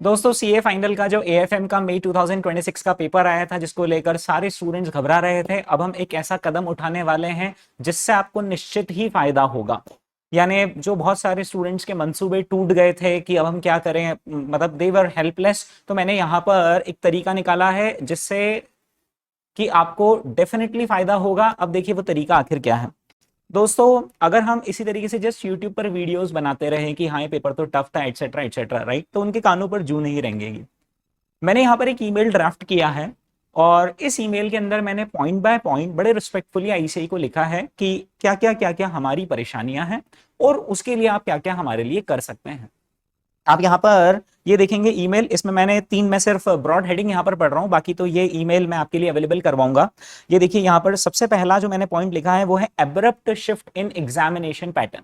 दोस्तों CA final का जो एएफएम का मई 2026 का पेपर आया था, जिसको लेकर सारे स्टूडेंट्स घबरा रहे थे, अब हम एक ऐसा कदम उठाने वाले हैं जिससे आपको निश्चित ही फायदा होगा। यानी जो बहुत सारे स्टूडेंट्स के मंसूबे टूट गए थे कि अब हम क्या करें, मतलब दे वर हेल्पलेस, तो मैंने यहाँ पर एक तरीका निकाला है जिससे कि आपको डेफिनेटली फायदा होगा। अब देखिए वो तरीका आखिर क्या है। दोस्तों अगर हम इसी तरीके से जस्ट यूट्यूब पर वीडियोस बनाते रहे कि हाँ ये पेपर तो टफ था एटसेट्रा एटसेट्रा, राइट, तो उनके कानों पर जू नहीं रेंगेगी। मैंने यहाँ पर एक ईमेल ड्राफ्ट किया है और इस ईमेल के अंदर मैंने पॉइंट बाय पॉइंट बड़े रिस्पेक्टफुली आईसीआई को लिखा है कि क्या क्या हमारी परेशानियां हैं और उसके लिए आप क्या क्या हमारे लिए कर सकते हैं। आप यहाँ पर ये देखेंगे ईमेल, इसमें मैंने तीन, मैं सिर्फ ब्रॉड हेडिंग यहाँ पर पढ़ रहा हूँ, बाकी तो ये ईमेल मैं आपके लिए अवेलेबल करवाऊंगा। ये देखिए यहाँ पर सबसे पहला जो मैंने पॉइंट लिखा है वो है abrupt shift in examination pattern.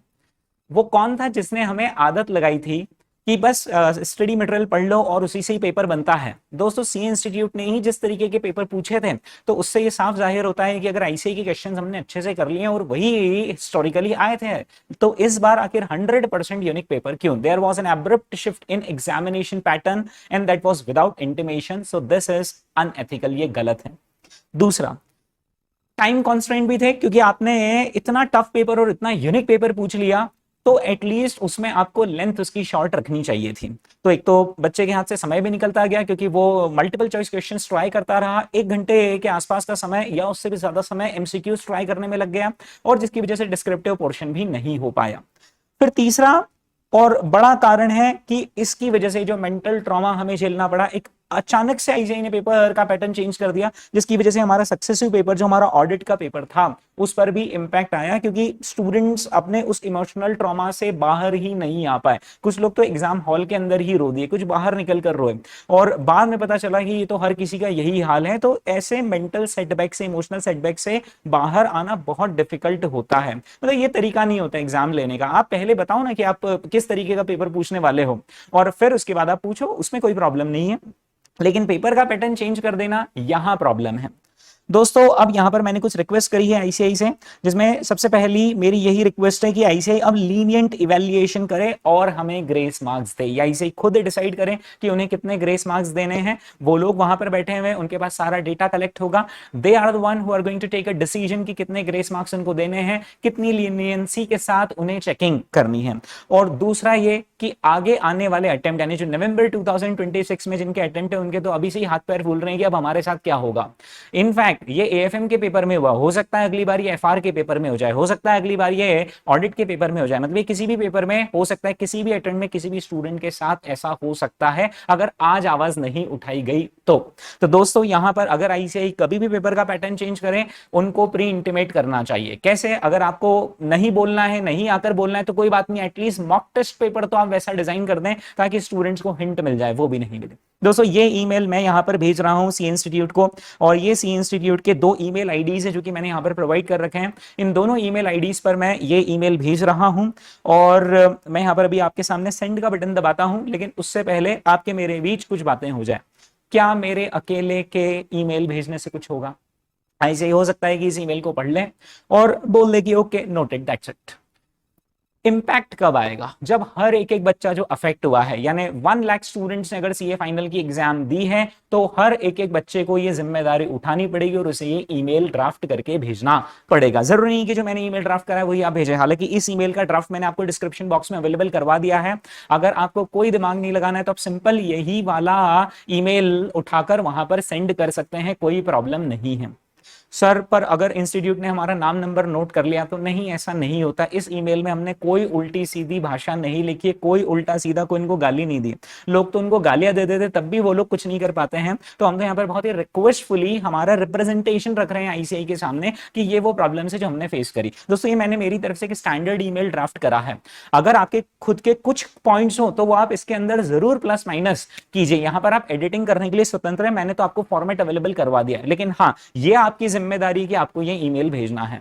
वो कौन था जिसने हमें आदत लगाई थी कि बस स्टडी मटेरियल पढ़ लो और उसी से ही पेपर बनता है। दोस्तों सी इंस्टीट्यूट ने ही जिस तरीके के पेपर पूछे थे, तो उससे ये साफ जाहिर होता है कि अगर आईसीआई के क्वेश्चंस हमने अच्छे से कर लिए और वही हिस्टोरिकली आए थे, तो इस बार आखिर 100% यूनिक पेपर क्यों? There was an abrupt shift in examination pattern and that was without intimation, so this is unethical, ये गलत है। दूसरा, टाइम कॉन्स्ट्रेंट भी थे, क्योंकि आपने इतना टफ पेपर और इतना यूनिक पेपर पूछ लिया, तो एटलीस्ट उसमें आपको लेंथ उसकी शॉर्ट रखनी चाहिए थी। तो एक तो बच्चे के हाथ से समय भी निकलता गया, क्योंकि वो मल्टीपल चॉइस क्वेश्चंस ट्राई करता रहा, 1 घंटे के आसपास का समय या उससे भी ज्यादा समय एमसीक्यूज ट्राई करने में लग गया, और जिसकी वजह से डिस्क्रिप्टिव पोर्शन भी नहीं हो पाया। फिर तीसरा और बड़ा कारण है कि इसकी वजह से जो मेंटल ट्रॉमा हमें झेलना पड़ा, एक अचानक से आईसीआई ने पेपर का पैटर्न चेंज कर दिया, जिसकी वजह से हमारा सक्सेसिव पेपर, जो हमारा ऑडिट का पेपर था, उस पर भी इंपैक्ट आया, क्योंकि स्टूडेंट्स अपने उस इमोशनल ट्रॉमा से बाहर ही नहीं आ पाए। कुछ लोग तो एग्जाम हॉल के अंदर ही रो दिए, कुछ बाहर निकल कर रोए, और बाद में पता चला कि ये तो हर किसी का यही हाल है। तो ऐसे मेंटल सेटबैक से, इमोशनल सेटबैक से बाहर आना बहुत डिफिकल्ट होता है। मतलब ये तरीका नहीं होता एग्जाम लेने का। आप पहले बताओ ना कि आप किस तरीके का पेपर पूछने वाले हो, और फिर उसके बाद आप पूछो, उसमें कोई प्रॉब्लम नहीं है। लेकिन पेपर का पैटर्न चेंज कर देना, यहां प्रॉब्लम है। दोस्तों अब यहां पर मैंने कुछ रिक्वेस्ट करी है आईसीआई से, जिसमें सबसे पहली मेरी यही रिक्वेस्ट है कि आईसीआई अब लीनियंट इवैल्यूएशन करे और हमें ग्रेस मार्क्स दे। आईसीआई खुद डिसाइड करें कि उन्हें कितने ग्रेस मार्क्स देने हैं। वो लोग वहां पर बैठे हुए, उनके पास सारा डेटा कलेक्ट होगा। They are the one who are going to take a decision कि कितने ग्रेस मार्क्स उनको देने हैं, कितनी लीनियंसी के साथ उन्हें चेकिंग करनी है। और दूसरा ये कि आगे आने वाले अटेम्प्ट, यानी जो नवंबर 2026 में जिनके अटेम्प्ट है, उनके तो अभी से ही हाथ पैर फूल रहे हैं कि अब हमारे साथ क्या होगा। इनफैक्ट ये एएफएम के पेपर में हुआ, हो सकता है अगली बार ये एफआर के पेपर में हो जाए, हो सकता है अगली बार ये ऑडिट के पेपर में हो जाए। मतलब ये किसी भी पेपर में हो सकता है, किसी भी अटेम्प्ट में किसी भी स्टूडेंट के साथ ऐसा हो सकता है, अगर आज आवाज नहीं उठाई गई तो दोस्तों यहां पर अगर आईसीआई कभी भी पेपर का पैटर्न चेंज करें, उनको प्री इंटिमेट करना चाहिए। कैसे? अगर आपको नहीं बोलना है, नहीं आकर बोलना है, तो कोई बात नहीं, एटलीस्ट मॉक टेस्ट पेपर तो आप वैसा डिजाइन कर दें ताकि स्टूडेंट्स को हिंट मिल जाए, वो भी नहीं मिले। दोस्तों ये ईमेल मैं यहां पर भेज रहा हूं सी इंस्टीट्यूट को, और ये सी इंस्टीट्यूट के 2 ईमेल आईडीज है जो कि मैंने यहां पर प्रोवाइड कर रखे हैं। इन दोनों ईमेल आईडीज पर मैं ये ईमेल भेज रहा हूं, और मैं यहां पर अभी आपके सामने सेंड का बटन दबाता हूं, लेकिन उससे पहले आपके मेरे बीच कुछ बातें हो जाए। क्या मेरे अकेले के ईमेल भेजने से कुछ होगा? ऐसे ही हो सकता है कि इस ईमेल को पढ़ लें और बोल दे कि okay noted, that's it. Impact कब आएगा? जब हर एक एक बच्चा जो अफेक्ट हुआ है, यानी 1 लाख स्टूडेंट्स ने अगर सीए फाइनल की एग्जाम दी है, तो हर एक एक बच्चे को ये जिम्मेदारी उठानी पड़ेगी और उसे ये ईमेल ड्राफ्ट करके भेजना पड़ेगा। जरूरी नहीं कि जो मैंने ईमेल ड्राफ्ट करा है वही आप भेजें। हालांकि इस ईमेल का ड्राफ्ट मैंने आपको डिस्क्रिप्शन बॉक्स में अवेलेबल करवा दिया है। अगर आपको कोई दिमाग नहीं लगाना है तो आप सिंपल यही वाला ईमेल उठाकर वहां पर सेंड कर सकते हैं, कोई प्रॉब्लम नहीं है। सर पर अगर इंस्टीट्यूट ने हमारा नाम नंबर नोट कर लिया तो नहीं, ऐसा नहीं होता। इस ईमेल में हमने कोई उल्टी सीधी भाषा नहीं लिखी है, कोई उल्टा सीधा कोई इनको गाली नहीं दी। लोग तो उनको गालियां दे देते तब भी वो लोग कुछ नहीं कर पाते हैं। तो हम तो यहाँ पर बहुत ही रिक्वेस्टफुली हमारा रिप्रेजेंटेशन रख रहे हैं आईसीआई के सामने कि ये वो प्रॉब्लम है जो हमने फेस करी। दोस्तों ये मैंने मेरी तरफ से एक स्टैंडर्ड ईमेल ड्राफ्ट करा है। अगर आपके खुद के कुछ पॉइंट्स हो तो वो आप इसके अंदर जरूर प्लस माइनस कीजिए। यहाँ पर आप एडिटिंग करने के लिए स्वतंत्र है, मैंने तो आपको फॉर्मेट अवेलेबल करवा दिया है। लेकिन हाँ, ये आपकी जिम्मेदारी कि आपको ये ईमेल भेजना है।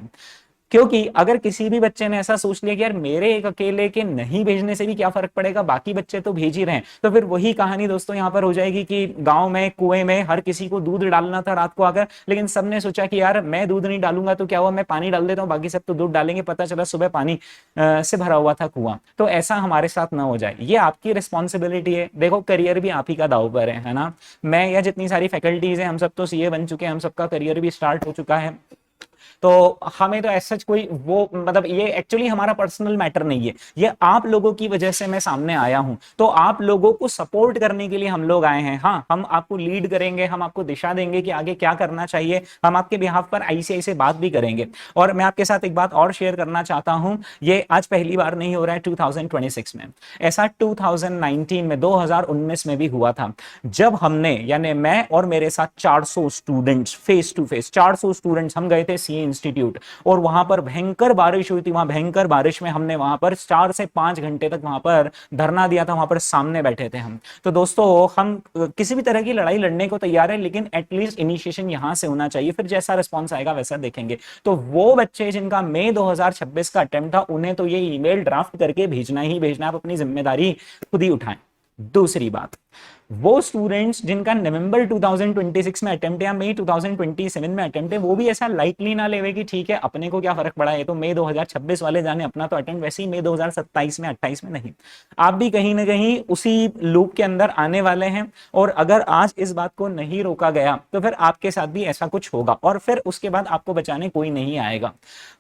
क्योंकि अगर किसी भी बच्चे ने ऐसा सोच लिया कि यार मेरे एक अकेले के नहीं भेजने से भी क्या फर्क पड़ेगा, बाकी बच्चे तो भेज ही रहे हैं, तो फिर वही कहानी दोस्तों यहां पर हो जाएगी कि गांव में कुएं में हर किसी को दूध डालना था रात को आकर, लेकिन सबने सोचा कि यार मैं दूध नहीं डालूंगा तो क्या हुआ, मैं पानी डाल देता हूं, बाकी सब तो दूध डालेंगे, पता चला सुबह पानी से भरा हुआ था कुआं। तो ऐसा हमारे साथ ना हो जाए, ये आपकी रिस्पॉन्सिबिलिटी है। देखो करियर भी आप ही का दांव पर है ना। मैं या जितनी सारी फैकल्टीज हैं, हम सब तो सीए बन चुके हैं, हम सबका करियर भी स्टार्ट हो चुका है, तो हमें तो ऐसा कोई वो मतलब ये एक्चुअली हमारा पर्सनल मैटर नहीं है, ये आप लोगों की वजह से मैं सामने आया हूं, तो आप लोगों को सपोर्ट करने के लिए हम लोग आए हैं। हाँ, हम आपको लीड करेंगे, हम आपको दिशा देंगे कि आगे क्या करना चाहिए, हम आपके बिहाफ पर ऐसे ऐसे बात भी करेंगे। और मैं आपके साथ एक बात और शेयर करना चाहता हूं, ये आज पहली बार नहीं हो रहा है 2026 में, ऐसा 2019 में 2019 में भी हुआ था, जब हमने यानी मैं और मेरे साथ 400 students face to face 400 students हम गए थे सीए इंस्टीट्यूट, और वहां पर भयंकर बारिश हुई थी। वहां भयंकर बारिश में हमने वहां पर 4 से 5 घंटे तक वहां पर धरना दिया था, वहां पर सामने बैठे थे हम। तो दोस्तों हम किसी भी तरह की लड़ाई लड़ने को तैयार है, लेकिन एटलीस्ट इनिशिएशन यहां से होना चाहिए, फिर जैसा रिस्पॉन्स आएगा वैसा देखेंगे। तो वो बच्चे जिनका मई 2026 का अटेम्प्ट था, उन्हें तो ये ईमेल ड्राफ्ट करके भेजना ही भेजना, आप अपनी जिम्मेदारी खुद ही उठाएं। दूसरी बात, वो स्टूडेंट्स जिनका नवंबर 2026 में अटेम्प्ट या मई 2027 में अटेम्प्ट है, वो भी ऐसा लाइटली ना लेवे कि ठीक है अपने को क्या फर्क पड़ा है, तो मई 2026 वाले जाने, अपना तो अटेम्प्ट वैसे ही मई 2027 में 28 में। नहीं, आप भी कहीं ना कहीं उसी लूप के अंदर आने वाले हैं, और अगर आज इस बात को नहीं रोका गया तो फिर आपके साथ भी ऐसा कुछ होगा, और फिर उसके बाद आपको बचाने कोई नहीं आएगा।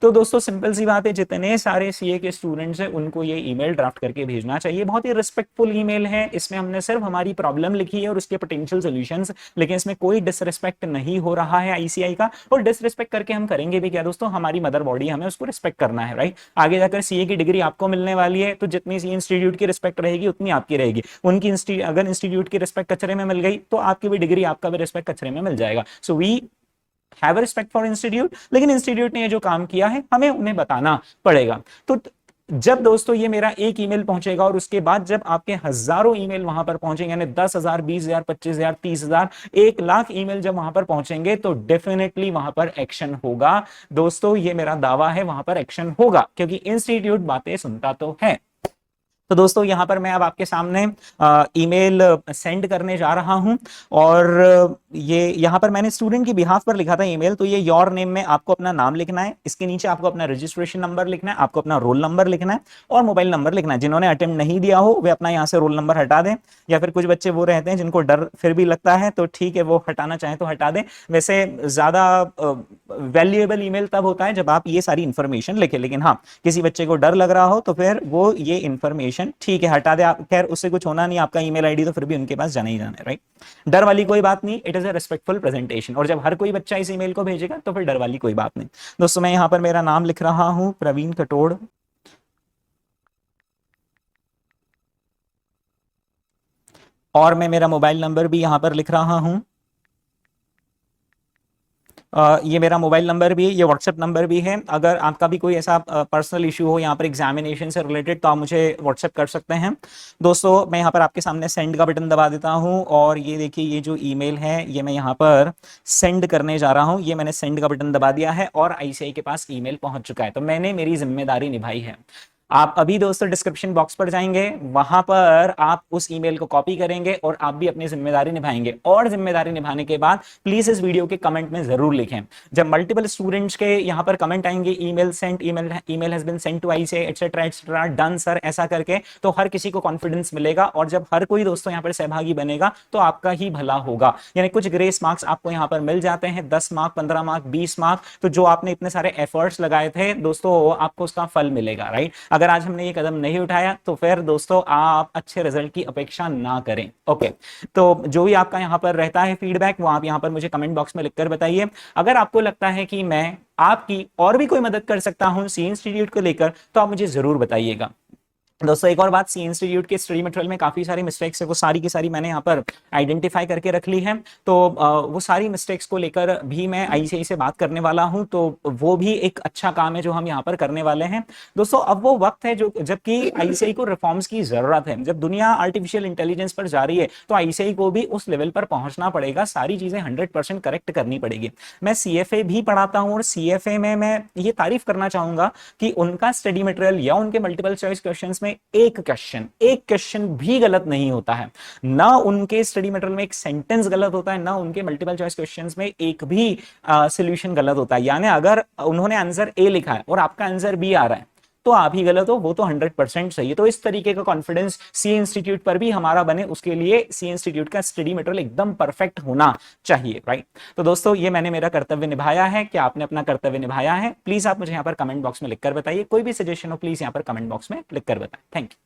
तो दोस्तों सिंपल सी बात है, जितने सारे सीए के स्टूडेंट्स हैं उनको ये ईमेल ड्राफ्ट करके भेजना चाहिए। बहुत ही रिस्पेक्टफुल ईमेल है, इसमें हमने सिर्फ हमारी प्रॉब्लम लिखी है और उसके पोटेंशियल सॉल्यूशंस, लेकिन इसमें कोई डिसरिस्पेक्ट नहीं हो रहा है आईसीआई का। और डिसरिस्पेक्ट करके हम करेंगे भी क्या दोस्तों, हमारी मदर बॉडी, हमें उसको रिस्पेक्ट करना है, राइट। आगे जाकर सीए की डिग्री आपको मिलने वाली है, तो जितनी सीए इंस्टीट्यूट की रिस्पेक्ट रहेगी उतनी आपकी रहेगी। उनकी अगर इंस्टीट्यूट की रिस्पेक्ट कचरे में मिल गई तो आपकी भी डिग्री, आपका भी रिस्पेक्ट कचरे में मिल जाएगा। So we have respect for institute, लेकिन इंस्टीट्यूट ने जो काम किया है हमें उन्हें बताना पड़ेगा। तो जब दोस्तों ये मेरा एक ईमेल पहुंचेगा, और उसके बाद जब आपके हजारों ईमेल वहां पर पहुंचेंगे, यानी 10,000, 20,000, 25,000, 30,000, 1,00,000 ईमेल जब वहां पर पहुंचेंगे, तो डेफिनेटली वहां पर एक्शन होगा। दोस्तों ये मेरा दावा है, वहां पर एक्शन होगा, क्योंकि इंस्टीट्यूट बातें सुनता तो है। तो दोस्तों यहां पर मैं अब आपके सामने ईमेल सेंड करने जा रहा हूं, और ये यहां पर मैंने स्टूडेंट की बिहाफ पर लिखा था ईमेल, तो ये योर नेम में आपको अपना नाम लिखना है, इसके नीचे आपको अपना रजिस्ट्रेशन नंबर लिखना है, आपको अपना रोल नंबर लिखना है और मोबाइल नंबर लिखना है। जिन्होंने अटेम्प्ट नहीं दिया हो वे अपना यहां से रोल नंबर हटा दें, या फिर कुछ बच्चे वो रहते हैं जिनको डर फिर भी लगता है, तो ठीक है वो हटाना चाहें तो हटा दें। वैसे ज्यादा वैल्यूएबल ईमेल तब होता है जब आप ये सारी इंफॉर्मेशन लिखें, लेकिन हाँ किसी बच्चे को डर लग रहा हो तो फिर वो ये इंफॉर्मेशन ठीक है हटा दे। आप खैर उससे कुछ होना नहीं, आपका ईमेल आईडी तो फिर भी उनके पास जाना ही जाना है, राइट। डर वाली कोई बात नहीं, it is a respectful presentation, और जब हर कोई बच्चा इस ईमेल को भेजेगा तो फिर डर वाली कोई बात नहीं। दोस्तों मैं यहां पर मेरा नाम लिख रहा हूं, प्रवीण कटोड़, और मैं मेरा मोबाइल नंबर भी यहां पर लिख रहा हूं। ये मेरा मोबाइल नंबर भी है, ये व्हाट्सएप नंबर भी है। अगर आपका भी कोई ऐसा पर्सनल इशू हो यहाँ पर एग्जामिनेशन से रिलेटेड, तो आप मुझे व्हाट्सएप कर सकते हैं। दोस्तों मैं यहाँ पर आपके सामने सेंड का बटन दबा देता हूँ, और ये देखिए ये जो ईमेल है ये मैं यहाँ पर सेंड करने जा रहा हूँ। ये मैंने सेंड का बटन दबा दिया है और आईसीआई के पास ईमेल पहुंच चुका है, तो मैंने मेरी जिम्मेदारी निभाई है। आप अभी दोस्तों डिस्क्रिप्शन बॉक्स पर जाएंगे, वहां पर आप उस ईमेल को कॉपी करेंगे और आप भी अपनी जिम्मेदारी निभाएंगे। और जिम्मेदारी निभाने के बाद प्लीज इस वीडियो के कमेंट में जरूर लिखें। जब मल्टीपल स्टूडेंट्स के यहां पर कमेंट आएंगे, email sent, email has been sent to ICI etcetera etcetera, done sir, ऐसा करके, तो हर किसी को कॉन्फिडेंस मिलेगा, और जब हर कोई दोस्तों यहाँ पर सहभागी बनेगा तो आपका ही भला होगा। यानी कुछ ग्रेस मार्क्स आपको यहाँ पर मिल जाते हैं, 10 मार्क, 15 मार्क, 20 मार्क, तो जो आपने इतने सारे एफर्ट्स लगाए थे दोस्तों आपको उसका फल मिलेगा, राइट। अगर आज हमने ये कदम नहीं उठाया तो फिर दोस्तों आप अच्छे रिजल्ट की अपेक्षा ना करें। ओके, तो जो भी आपका यहां पर रहता है फीडबैक, वो आप यहां पर मुझे कमेंट बॉक्स में लिखकर बताइए। अगर आपको लगता है कि मैं आपकी और भी कोई मदद कर सकता हूं सी इंस्टीट्यूट को लेकर, तो आप मुझे जरूर बताइएगा। दोस्तों एक और बात, सी इंस्टीट्यूट के स्टडी मटेरियल में काफी सारी मिस्टेक्स है, वो सारी की सारी मैंने यहाँ पर आइडेंटिफाई करके रख ली है। तो वो सारी मिस्टेक्स को लेकर भी मैं आईसीआई से बात करने वाला हूँ, तो वो भी एक अच्छा काम है जो हम यहाँ पर करने वाले हैं। दोस्तों अब वो वक्त है जो जबकि आईसीआई को रिफॉर्म्स की जरूरत है। जब दुनिया आर्टिफिशियल इंटेलिजेंस पर जा रही है तो आईसीआई को भी उस लेवल पर पहुंचना पड़ेगा, सारी चीजें 100% करेक्ट करनी पड़ेगी। मैं सीएफए भी पढ़ाता हूँ और सीएफए में मैं ये तारीफ करना चाहूंगा कि उनका स्टडी मटेरियल या उनके मल्टीपल चॉइस क्वेश्चंस में एक क्वेश्चन भी गलत नहीं होता है। ना उनके स्टडी मटेरियल में एक सेंटेंस गलत होता है, ना उनके मल्टीपल चॉइस क्वेश्चंस में एक भी सॉल्यूशन गलत होता है। यानी अगर उन्होंने आंसर ए लिखा है और आपका आंसर बी आ रहा है तो आप ही गलत हो, वो तो 100% सही है। तो इस तरीके का कॉन्फिडेंस सी इंस्टीट्यूट पर भी हमारा बने, उसके लिए सी इंस्टीट्यूट का स्टडी मटेरियल एकदम परफेक्ट होना चाहिए, राइट। तो दोस्तों ये मैंने मेरा कर्तव्य निभाया है। क्या आपने अपना कर्तव्य निभाया है? प्लीज आप मुझे यहाँ पर कमेंट बॉक्स में लिखकर बताइए। कोई भी सजेशन हो प्लीज यहाँ पर कमेंट बॉक्स में लिखकर बताएं। Thank you.